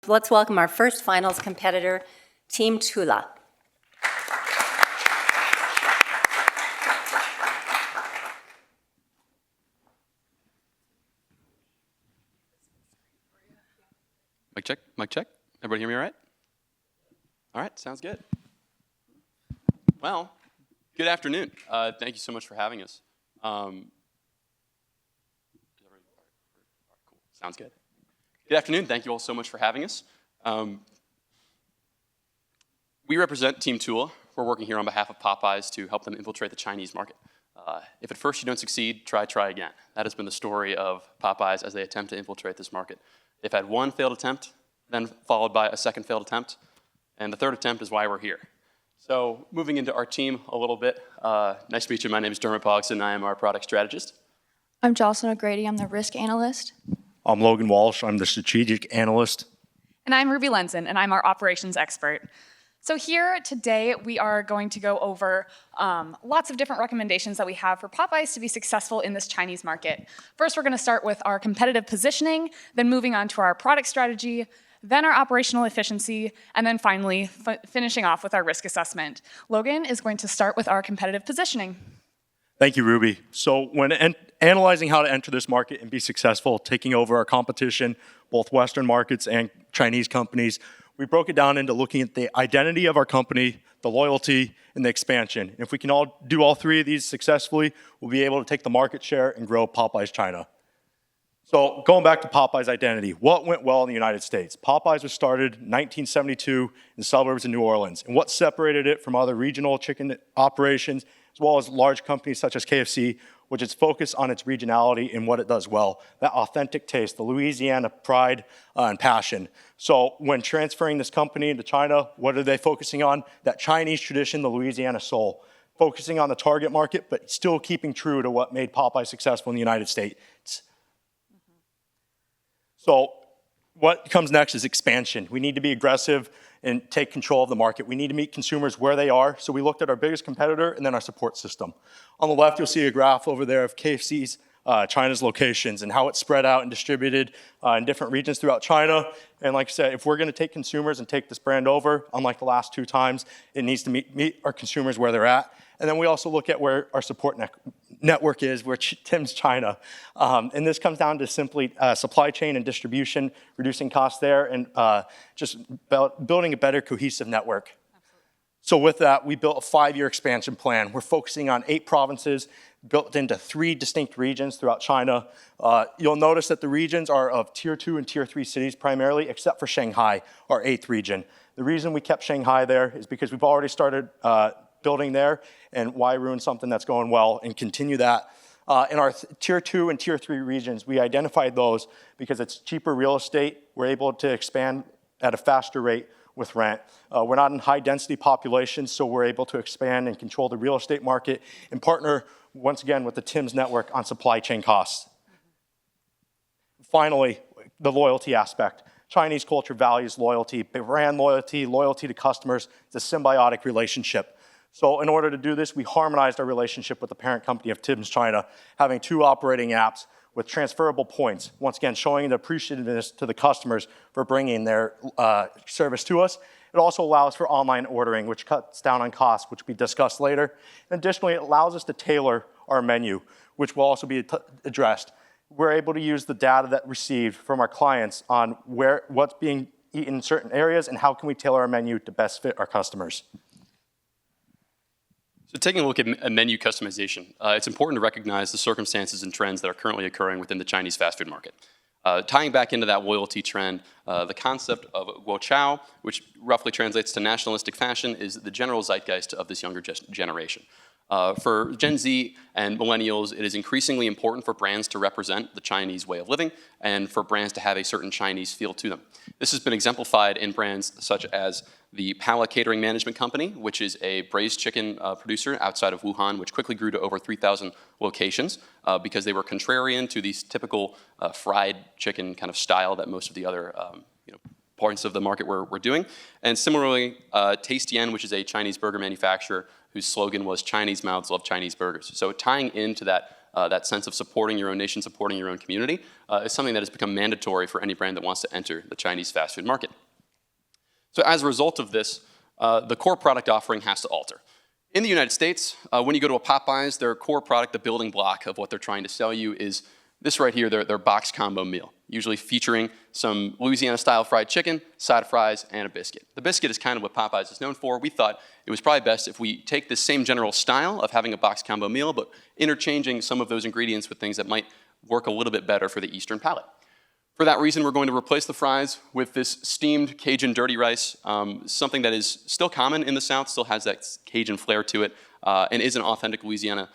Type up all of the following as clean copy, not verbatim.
Let's welcome our first finals competitor, Team Tula. Mic check, mic check. Everybody hear me all right? All right, sounds good. Well, good afternoon. Thank you so much for having us. Cool. Sounds good. Good afternoon. Thank you all so much for having us. We represent Team Tula. We're working here on behalf of Popeyes to help them infiltrate the Chinese market. If at first you don't succeed, try again. That has been the story of Popeyes as they attempt to infiltrate this market. They've had one failed attempt, then followed by a second failed attempt, and the third attempt is why we're here. So moving into our team a little bit, nice to meet you. My name is Dermot Pogson. I am our product strategist. I'm Jocelyn. I'm the risk analyst. I'm Logan Walsh. I'm the strategic analyst. And I'm Lenzen, and I'm our operations expert. So here today, we are going to go over lots of different recommendations that we have for Popeyes to be successful in this Chinese market. First, we're going to start with our competitive positioning, then moving on to our product strategy, then our operational efficiency, and then finally finishing off with our risk assessment. Logan is going to start with our competitive positioning. Thank you, Ruby. So when analyzing how to enter this market and be successful, taking over our competition, both Western markets and Chinese companies, we broke it down into looking at the identity of our company, the loyalty, and the expansion. And if we can all do all three of these successfully, we'll be able to take the market share and grow Popeyes China. So going back to Popeyes' identity, what went well in the United States? Popeyes was started in 1972 in the suburbs of New Orleans. And what separated it from other regional chicken operations, as well as large companies such as KFC, which is focused on its regionality and what it does well, that authentic taste, the Louisiana pride and passion. So when transferring this company into China, what are they focusing on? That Chinese tradition, the Louisiana soul, focusing on the target market, but still keeping true to what made Popeye successful in the United States. So what comes next is expansion. We need to be aggressive and take control of the market. We need to meet consumers where they are. So we looked at our biggest competitor and then our support system. On the left, you'll see a graph over there of KFC's China's locations and how it's spread out and distributed in different regions throughout China. And like I said, if we're going to take consumers and take this brand over, unlike the last two times, it needs to meet our consumers where they're at. And then we also look at where our support network is, where Tim's China. And this comes down to simply supply chain and distribution, reducing costs there, and just building a better cohesive network. Absolutely. So with that, we built a 5-year expansion plan. We're focusing on 8 provinces, built into 3 distinct regions throughout China. You'll notice that the regions are of Tier 2 and Tier 3 cities primarily, except for Shanghai, our 8th region. The reason we kept Shanghai there is because we've already started building there, and why ruin something that's going well and continue that. In our Tier 2 and Tier 3 regions, we identified those because it's cheaper real estate. We're able to expand at a faster rate with rent. We're not in high-density populations, so we're able to expand and control the real estate market and partner, once again, with the Tim's network on supply chain costs. Finally, the loyalty aspect. Chinese culture values loyalty, brand loyalty, loyalty to customers. It's a symbiotic relationship. So in order to do this, we harmonized our relationship with the parent company of Tim's China, having 2 operating apps with transferable points, once again, showing the appreciativeness to the customers for bringing their service to us. It also allows for online ordering, which cuts down on costs, which we discussed later. And additionally, it allows us to tailor our menu, which will also be addressed. We're able to use the data that we received from our clients on what's being eaten in certain areas and how can we tailor our menu to best fit our customers. So taking a look at menu customization, it's important to recognize the circumstances and trends that are currently occurring within the Chinese fast food market. Tying back into that loyalty trend, the concept of guochao, which roughly translates to nationalistic fashion, is the general zeitgeist of this younger generation. For Gen Z and millennials, it is increasingly important for brands to represent the Chinese way of living and for brands to have a certain Chinese feel to them. This has been exemplified in brands such as the Pala Catering Management Company, which is a braised chicken producer outside of Wuhan, which quickly grew to over 3,000 locations because they were contrarian to these typical fried chicken kind of style that most of the other parts of the market were doing. And similarly, Tastian, which is a Chinese burger manufacturer whose slogan was Chinese mouths love Chinese burgers. So tying into that that sense of supporting your own nation, supporting your own community, is something that has become mandatory for any brand that wants to enter the Chinese fast food market. So as a result of this, the core product offering has to alter. In the United States, when you go to a Popeyes, their core product, the building block of what they're trying to sell you is this right here, their box combo meal, usually featuring some Louisiana-style fried chicken, side of fries, and a biscuit. The biscuit is kind of what Popeyes is known for. We thought it was probably best if we take this same general style of having a box combo meal, but interchanging some of those ingredients with things that might work a little bit better for the Eastern palate. For that reason, we're going to replace the fries with this steamed Cajun dirty rice, something that is still common in the South, still has that Cajun flair to it, and is an authentic Louisiana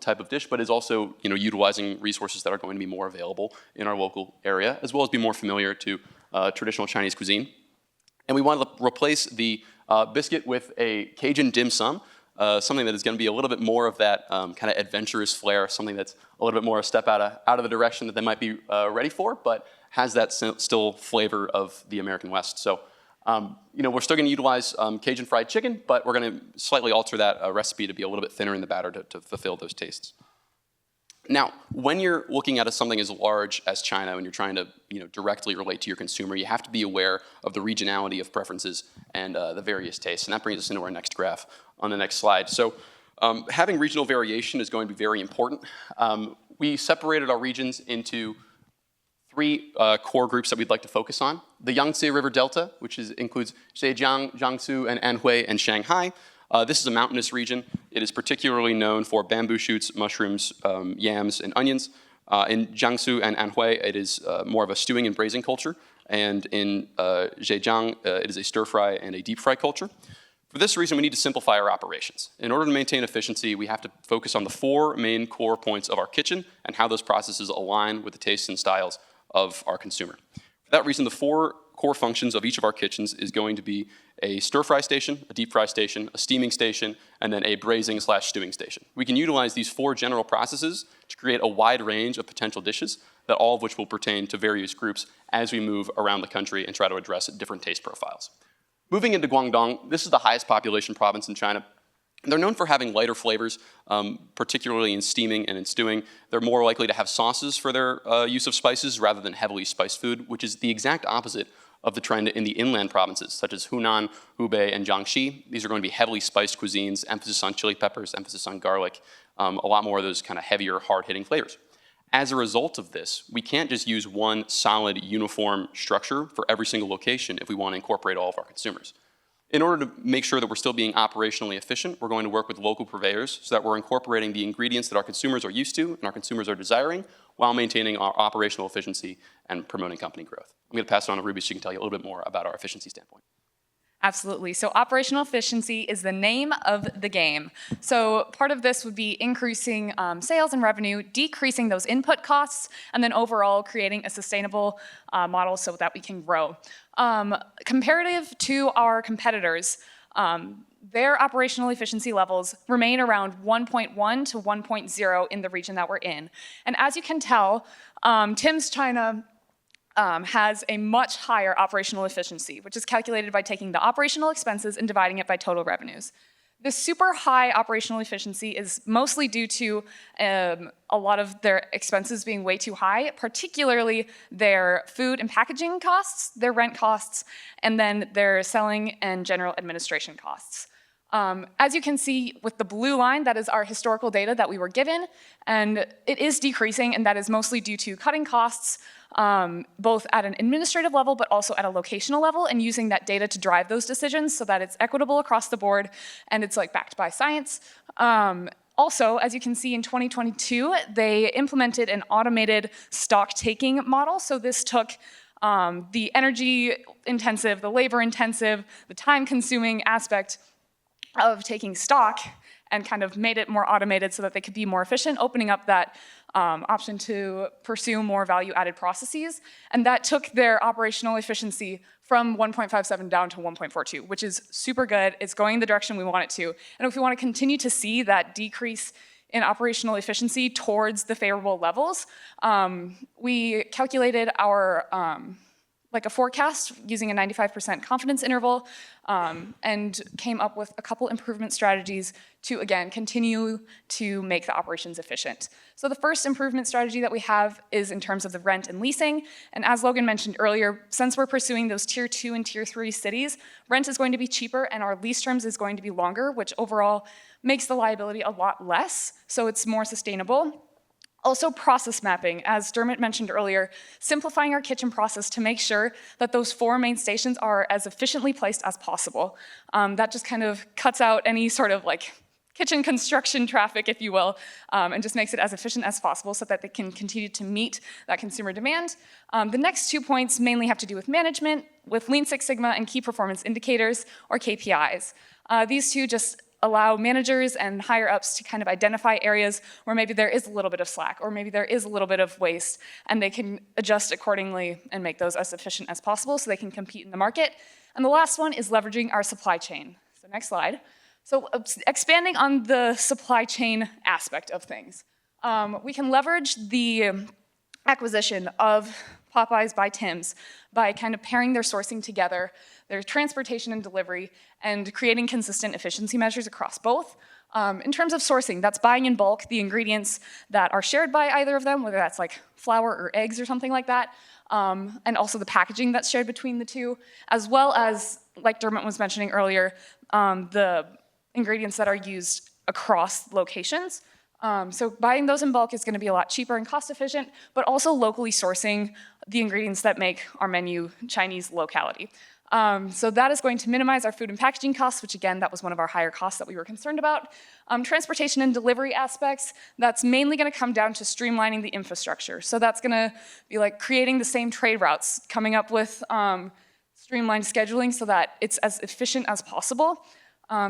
type of dish, but is also utilizing resources that are going to be more available in our local area, as well as be more familiar to traditional Chinese cuisine. And we want to replace the biscuit with a Cajun dim sum, something that is going to be a little bit more of that kind of adventurous flair, something that's a little bit more a step out of the direction that they might be ready for, but has that still flavor of the American West. So, we're still going to utilize Cajun fried chicken, but we're going to slightly alter that recipe to be a little bit thinner in the batter to fulfill those tastes. Now, when you're looking at something as large as China and you're trying to directly relate to your consumer, you have to be aware of the regionality of preferences and the various tastes. And that brings us into our next graph on the next slide. So having regional variation is going to be very important. We separated our regions into three core groups that we'd like to focus on. The Yangtze River Delta, which includes Zhejiang, Jiangsu, and Anhui, and Shanghai. This is a mountainous region. It is particularly known for bamboo shoots, mushrooms, yams, and onions. In Jiangsu and Anhui, it is more of a stewing and braising culture. And in Zhejiang, it is a stir-fry and a deep-fry culture. For this reason, we need to simplify our operations. In order to maintain efficiency, we have to focus on the four main core points of our kitchen and how those processes align with the tastes and styles of our consumer. For that reason, the four core functions of each of our kitchens is going to be a stir-fry station, a deep-fry station, a steaming station, and then a braising/stewing station. We can utilize these four general processes to create a wide range of potential dishes, that all of which will pertain to various groups as we move around the country and try to address different taste profiles. Moving into Guangdong, this is the highest population province in China. They're known for having lighter flavors, particularly in steaming and in stewing. They're more likely to have sauces for their use of spices rather than heavily spiced food, which is the exact opposite of the trend in the inland provinces, such as Hunan, Hubei, and Jiangxi. These are going to be heavily spiced cuisines, emphasis on chili peppers, emphasis on garlic, a lot more of those kind of heavier, hard-hitting flavors. As a result of this, we can't just use one solid, uniform structure for every single location if we want to incorporate all of our consumers. In order to make sure that we're still being operationally efficient, we're going to work with local purveyors so that we're incorporating the ingredients that our consumers are used to and our consumers are desiring while maintaining our operational efficiency and promoting company growth. I'm going to pass it on to Ruby so she can tell you a little bit more about our efficiency standpoint. Absolutely. So operational efficiency is the name of the game. So part of this would be increasing sales and revenue, decreasing those input costs, and then overall creating a sustainable model so that we can grow. Comparative to our competitors, their operational efficiency levels remain around 1.1 to 1.0 in the region that we're in. And as you can tell, Tim's China has a much higher operational efficiency, which is calculated by taking the operational expenses and dividing it by total revenues. This super high operational efficiency is mostly due to a lot of their expenses being way too high, particularly their food and packaging costs, their rent costs, and then their selling and general administration costs. As you can see with the blue line, that is our historical data that we were given, and it is decreasing, and that is mostly due to cutting costs, both at an administrative level, but also at a locational level, and using that data to drive those decisions so that it's equitable across the board, and it's backed by science. Also, as you can see in 2022, they implemented an automated stock taking model. So this took the energy intensive, the labor intensive, the time consuming aspect of taking stock and kind of made it more automated so that they could be more efficient, opening up that option to pursue more value-added processes. And that took their operational efficiency from 1.57 down to 1.42, which is super good. It's going the direction we want it to. And if we want to continue to see that decrease in operational efficiency towards the favorable levels, we calculated our like a forecast using a 95% confidence interval, and came up with a couple improvement strategies to, again, continue to make the operations efficient. So the first improvement strategy that we have is in terms of the rent and leasing. And as Logan mentioned earlier, since we're pursuing those tier 2 and tier 3 cities, rent is going to be cheaper and our lease terms is going to be longer, which overall makes the liability a lot less, so it's more sustainable. Also, process mapping, as Dermot mentioned earlier, simplifying our kitchen process to make sure that those 4 main stations are as efficiently placed as possible. That just kind of cuts out any sort of like kitchen construction traffic, if you will, and just makes it as efficient as possible so that they can continue to meet that consumer demand. The next 2 points mainly have to do with management, with Lean Six Sigma and key performance indicators, or KPIs. These two just allow managers and higher ups to kind of identify areas where maybe there is a little bit of slack or maybe there is a little bit of waste, and they can adjust accordingly and make those as efficient as possible so they can compete in the market. And the last one is leveraging our supply chain. So next slide. So expanding on the supply chain aspect of things. We can leverage the acquisition of Popeyes by Tim's by kind of pairing their sourcing together, their transportation and delivery, and creating consistent efficiency measures across both. In terms of sourcing, that's buying in bulk the ingredients that are shared by either of them, whether that's like flour or eggs or something like that, and also the packaging that's shared between the two, as well as, like Dermot was mentioning earlier, the ingredients that are used across locations. So buying those in bulk is going to be a lot cheaper and cost efficient, but also locally sourcing the ingredients that make our menu Chinese locality. So that is going to minimize our food and packaging costs, which again, that was one of our higher costs that we were concerned about. Transportation and delivery aspects, that's mainly going to come down to streamlining the infrastructure. So that's going to be like creating the same trade routes, coming up with streamlined scheduling so that it's as efficient as possible.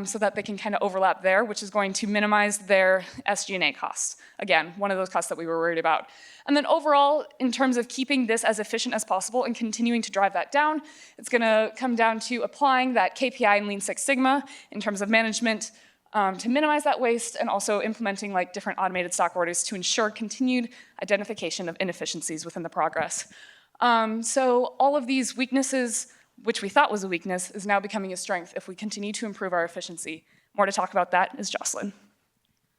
So that they can kind of overlap there, which is going to minimize their SG&A costs. Again, one of those costs that we were worried about. And then overall, in terms of keeping this as efficient as possible and continuing to drive that down, it's gonna come down to applying that KPI and Lean Six Sigma in terms of management to minimize that waste, and also implementing like different automated stock orders to ensure continued identification of inefficiencies within the progress. So all of these weaknesses, which we thought was a weakness, is now becoming a strength if we continue to improve our efficiency. More to talk about that is Jocelyn.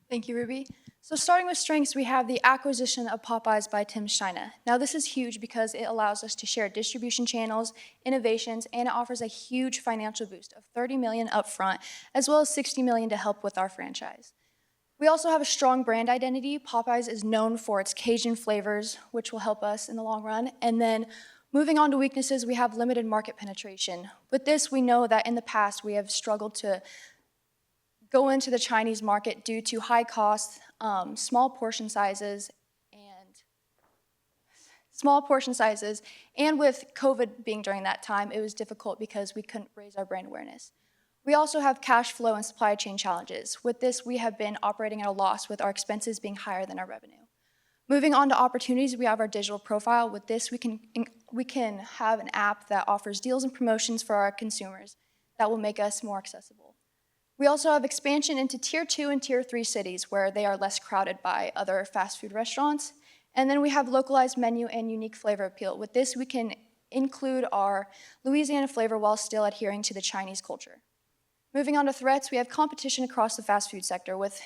Thank you, Ruby. So starting with strengths, we have the acquisition of Popeyes by Tim's China. Now this is huge because it allows us to share distribution channels, innovations, and it offers a huge financial boost of $30 million upfront, as well as $60 million to help with our franchise. We also have a strong brand identity. Popeyes is known for its Cajun flavors, which will help us in the long run. And then moving on to weaknesses, we have limited market penetration. With this, we know that in the past, we have struggled to go into the Chinese market due to high costs, small portion sizes, and with COVID being during that time, it was difficult because we couldn't raise our brand awareness. We also have cash flow and supply chain challenges. With this, we have been operating at a loss with our expenses being higher than our revenue. Moving on to opportunities, we have our digital profile. With this, we can have an app that offers deals and promotions for our consumers that will make us more accessible. We also have expansion into Tier 2 and Tier 3 cities where they are less crowded by other fast food restaurants. And then we have localized menu and unique flavor appeal. With this, we can include our Louisiana flavor while still adhering to the Chinese culture. Moving on to threats, we have competition across the fast food sector. With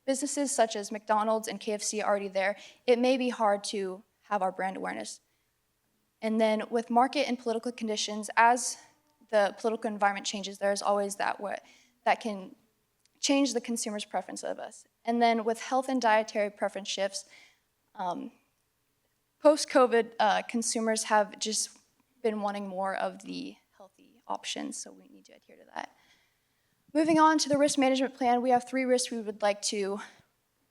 businesses such as McDonald's and KFC already there, it may be hard to have our brand awareness. And then with market and political conditions, as the political environment changes, there's always that can change the consumer's preference of us. And then with health and dietary preference shifts, post-COVID, consumers have just been wanting more of the healthy options, so we need to adhere to that. Moving on to the risk management plan, we have 3 risks we would like to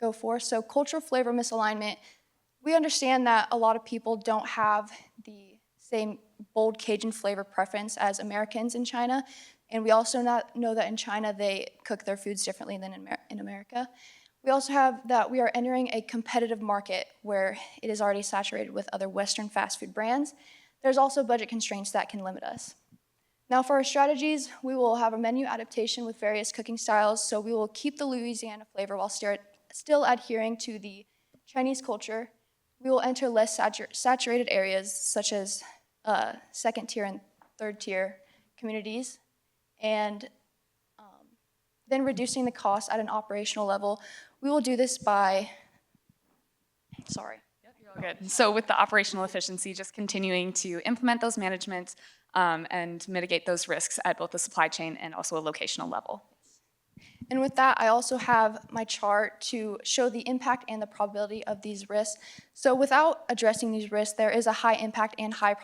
go for. So cultural flavor misalignment. We understand that a lot of people don't have the same bold Cajun flavor preference as Americans in China, and we also know that in China they cook their foods differently than in America. We also have that we are entering a competitive market where it is already saturated with other Western fast food brands. There's also budget constraints that can limit us. Now for our strategies, we will have a menu adaptation with various cooking styles, so we will keep the Louisiana flavor while still adhering to the Chinese culture. We will enter less saturated areas, such as second tier and third tier communities, and then reducing the cost at an operational level. We will do this by, sorry. Good. So with the operational efficiency, just continuing to implement those management and mitigate those risks at both the supply chain and also a locational level. And with that, I also have my chart to show the impact and the probability of these risks. So without addressing these risks, there is a high impact and high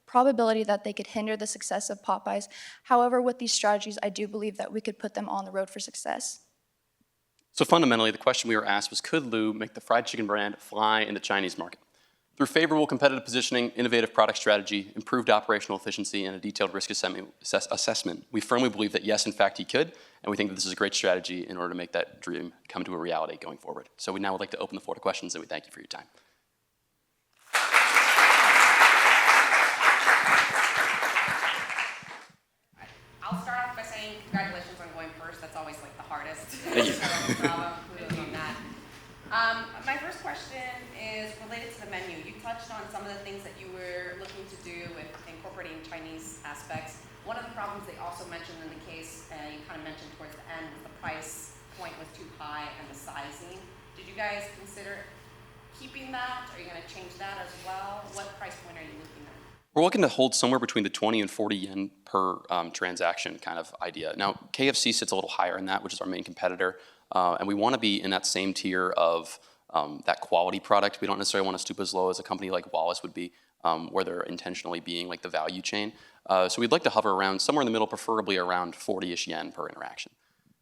probability that they could hinder the success of Popeyes. However, with these strategies, I do believe that we could put them on the road for success. So fundamentally, the question we were asked was, could Lu make the fried chicken brand fly in the Chinese market? Through favorable competitive positioning, innovative product strategy, improved operational efficiency, and a detailed risk assessment, we firmly believe that yes, in fact, he could, and we think that this is a great strategy in order to make that dream come to a reality going forward. So we now would like to open the floor to questions, and we thank you for your time. I'll start off by saying congratulations on going first. That's always like the hardest. Thank you. So bravo, kudos on that. My first question is related to the menu. You touched on some of the things that you were looking to do with incorporating Chinese aspects. One of the problems they also mentioned in the case, you kind of mentioned towards the end, was the price point was too high and the sizing. Did you guys consider keeping that? Are you going to change that as well? What price point are you looking at? We're looking to hold somewhere between the 20 and 40 yen per transaction kind of idea. Now, KFC sits a little higher in that, which is our main competitor, and we want to be in that same tier of that quality product. We don't necessarily want to stoop as low as a company like Walsh would be, where they're intentionally being like the value chain. So we'd like to hover around somewhere in the middle, preferably around 40-ish yen per interaction.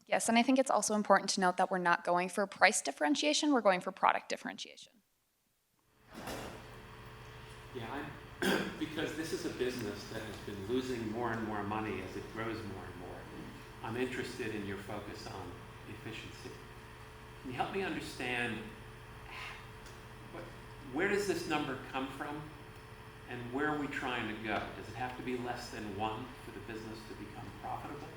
Yes, and I think it's also important to note that we're not going for price differentiation, we're going for product differentiation. Yeah, because this is a business that has been losing more and more money as it grows more and more. I'm interested in your focus on efficiency. Can you help me understand where does this number come from and where are we trying to go? Does it have to be less than 1 for the business to become profitable?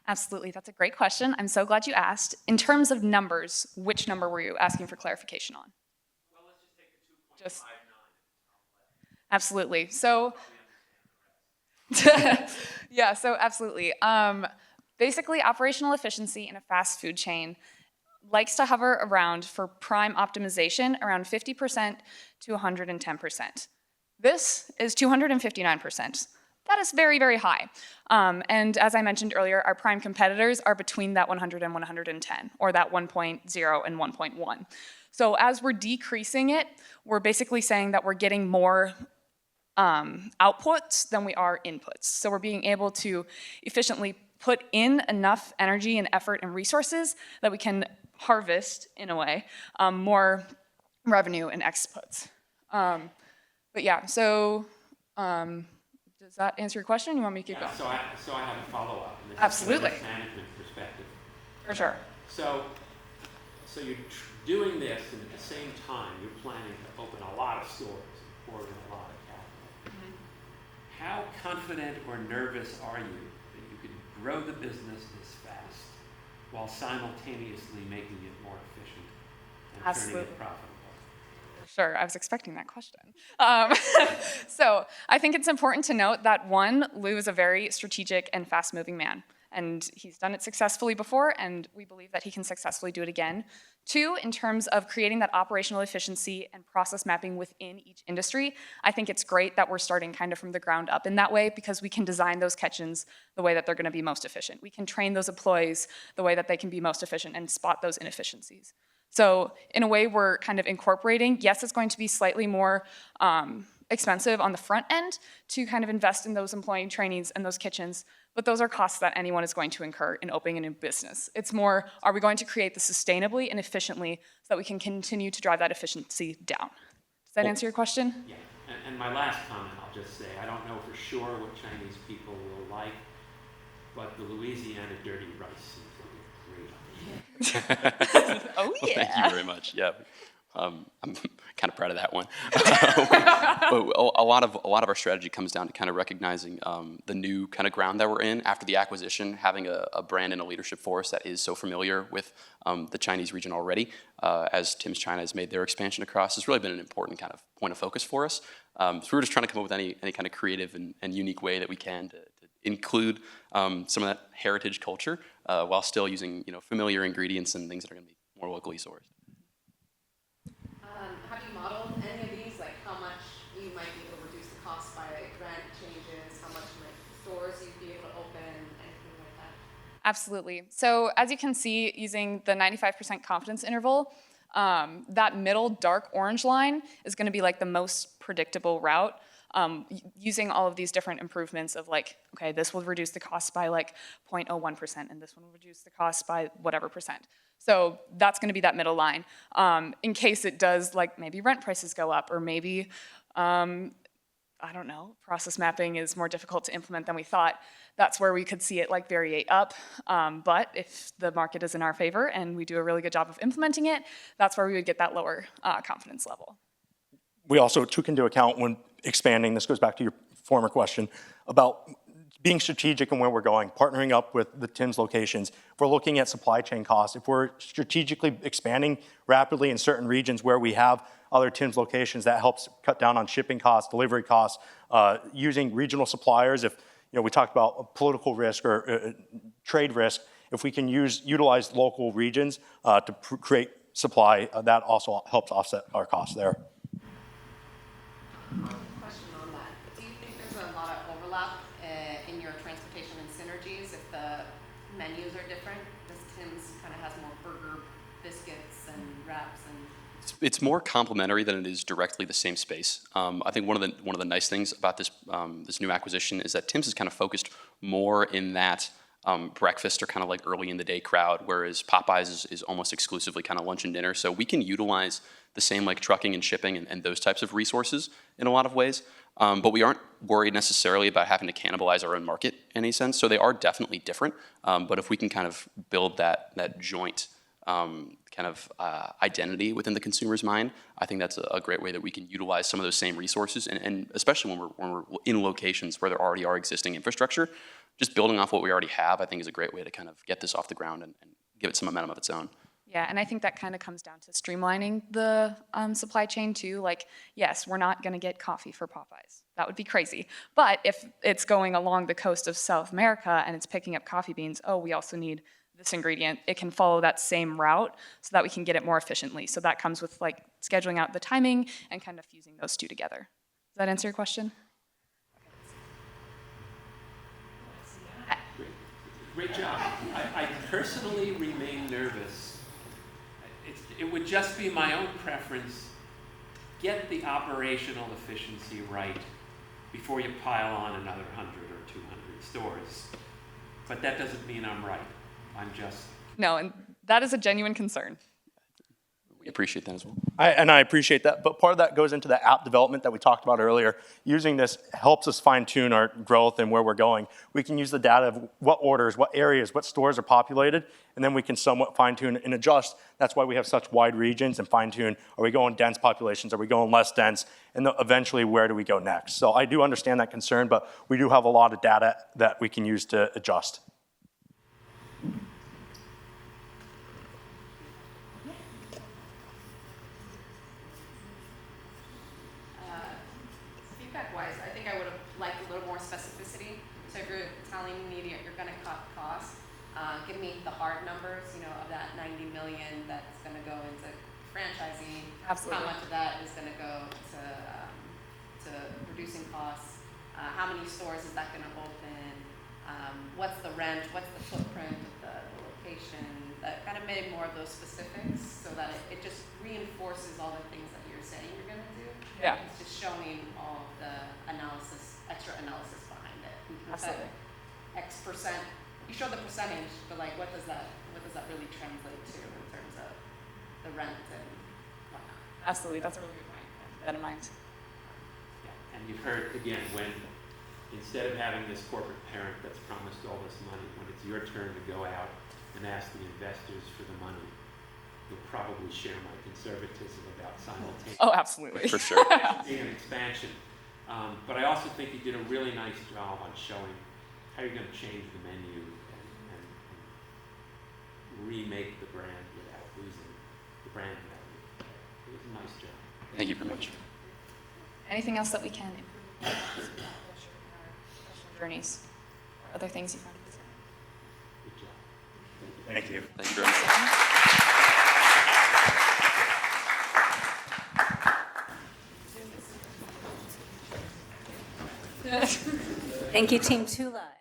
Absolutely, that's a great question. I'm so glad you asked. In terms of numbers, which number were you asking for clarification on? Well, let's just take the 2.59. Absolutely. So, yeah, so absolutely. Basically, operational efficiency in a fast food chain likes to hover around, for prime optimization, around 50% to 110%. This is 259%. That is very, very high. And as I mentioned earlier, our prime competitors are between that 100 and 110, or that 1.0 and 1.1. So as we're decreasing it, we're basically saying that we're getting more outputs than we are inputs. So we're being able to efficiently put in enough energy and effort and resources that we can harvest, in a way, more revenue and exports. But yeah, so does that answer your question? You want me to keep going? So I have a follow-up. And this Absolutely. Is from a management perspective. For sure. So you're doing this, and at the same time, you're planning to open a lot of stores and pour in a lot of capital. Mm-hmm. How confident or nervous are you that you can grow the business this fast while simultaneously making it more efficient and Absolutely. turning it profitable? Sure, I was expecting that question. So I think it's important to note that, one, Lu is a very strategic and fast-moving man, and he's done it successfully before, and we believe that he can successfully do it again. Two, in terms of creating that operational efficiency and process mapping within each industry, I think it's great that we're starting kind of from the ground up in that way, because we can design those kitchens the way that they're going to be most efficient. We can train those employees the way that they can be most efficient and spot those inefficiencies. So in a way, we're kind of incorporating, yes, it's going to be slightly more expensive on the front end to kind of invest in those employee trainings and those kitchens, but those are costs that anyone is going to incur in opening a new business. It's more, are we going to create this sustainably and efficiently so that we can continue to drive that efficiency down? Does that answer your question? Yeah, and my last comment, I'll just say, I don't know for sure what Chinese people will like, but the Louisiana dirty rice seems like a great idea. Oh, yeah. Well, thank you very much. Yeah, I'm kind of proud of that one. But a lot of our strategy comes down to kind of recognizing the new kind of ground that we're in after the acquisition, having a brand and a leadership force that is so familiar with the Chinese region already, as Tim's China has made their expansion across, has really been an important kind of point of focus for us. So we're just trying to come up with any kind of creative and unique way that we can to include some of that heritage culture while still using familiar ingredients and things that are going to be more locally sourced. Have you modeled any of these, like how much you might be able to reduce the cost by rent changes, how much stores you'd be able to open, anything like that? Absolutely. So as you can see, using the 95% confidence interval, that middle dark orange line is going to be like the most predictable route. Using all of these different improvements of like, okay, this will reduce the cost by like 0.01%, and this one will reduce the cost by whatever percent. So that's going to be that middle line. In case it does, like maybe rent prices go up, or maybe, I don't know, process mapping is more difficult to implement than we thought. That's where we could see it like variate up. But if the market is in our favor and we do a really good job of implementing it, that's where we would get that lower confidence level. We also took into account when expanding, this goes back to your former question, about being strategic in where we're going, partnering up with the Tim's locations. If we're looking at supply chain costs, if we're strategically expanding rapidly in certain regions where we have other Tim's locations, that helps cut down on shipping costs, delivery costs, using regional suppliers. If we talked about political risk or trade risk, if we can utilize local regions to create supply, that also helps offset our costs there. Question on that. Do you think there's a lot of overlap in your transportation and synergies if the menus are different? Does Tim's kind of has more burger, biscuits, and wraps and? It's more complementary than it is directly the same space. I think one of the nice things about this this new acquisition is that Tim's is kind of focused more in that breakfast or kind of like early in the day crowd, whereas Popeyes is almost exclusively kind of lunch and dinner. So we can utilize the same like trucking and shipping and those types of resources in a lot of ways. But we aren't worried necessarily about having to cannibalize our own market in any sense. So they are definitely different. But if we can kind of build that joint kind of identity within the consumer's mind, I think that's a great way that we can utilize some of those same resources, and especially when we're in locations where there already are existing infrastructure, just building off what we already have, I think is a great way to kind of get this off the ground and give it some momentum of its own. Yeah, and I think that kind of comes down to streamlining the supply chain too. Like, yes, we're not going to get coffee for Popeyes. That would be crazy. But if it's going along the coast of South America and it's picking up coffee beans, oh, we also need this ingredient. It can follow that same route so that we can get it more efficiently. So that comes with like scheduling out the timing and kind of fusing those two together. Does that answer your question? Great job. I personally remain nervous. It would just be my own preference. Get the operational efficiency right before you pile on another 100 or 200 stores. But that doesn't mean I'm right. I'm just... No, and that is a genuine concern. We appreciate that as well. I appreciate that, but part of that goes into the app development that we talked about earlier. Using this helps us fine-tune our growth and where we're going. We can use the data of what orders, what areas, what stores are populated, and then we can somewhat fine-tune and adjust. That's why we have such wide regions and fine-tune. Are we going dense populations? Are we going less dense? And eventually, where do we go next? So I do understand that concern, but we do have a lot of data that we can use to adjust. Feedback-wise, I think I would have liked a little more specificity. So if you're telling me you're going to cut costs, give me the hard numbers, of that 90 million that's going to go into franchising. Absolutely. How much of that is going to go to reducing costs? How many stores is that going to open? What's the rent? What's the footprint of the location? That kind of made more of those specifics so that it just reinforces all the things that you're saying you're going to do. Yeah. It's just showing all the extra analysis behind it. Absolutely. X percent. You show the percentage, but like, what does that really translate to in terms of the rent and whatnot? Absolutely, that's a really good point. Keep that in mind. Yeah. And you've heard, again, when instead of having this corporate parent that's promised all this money, when it's your turn to go out and ask the investors for the money, you'll probably share my conservatism about simultaneous. Oh, absolutely. For sure. An expansion. But I also think you did a really nice job on showing how you're going to change the menu and remake the brand without losing the brand value. It was a nice job. Thank you very much. Anything else that we can improve in our professional journeys? Or other things you find concerning? Thank you. Thank you very much. Thank you, Team Tula.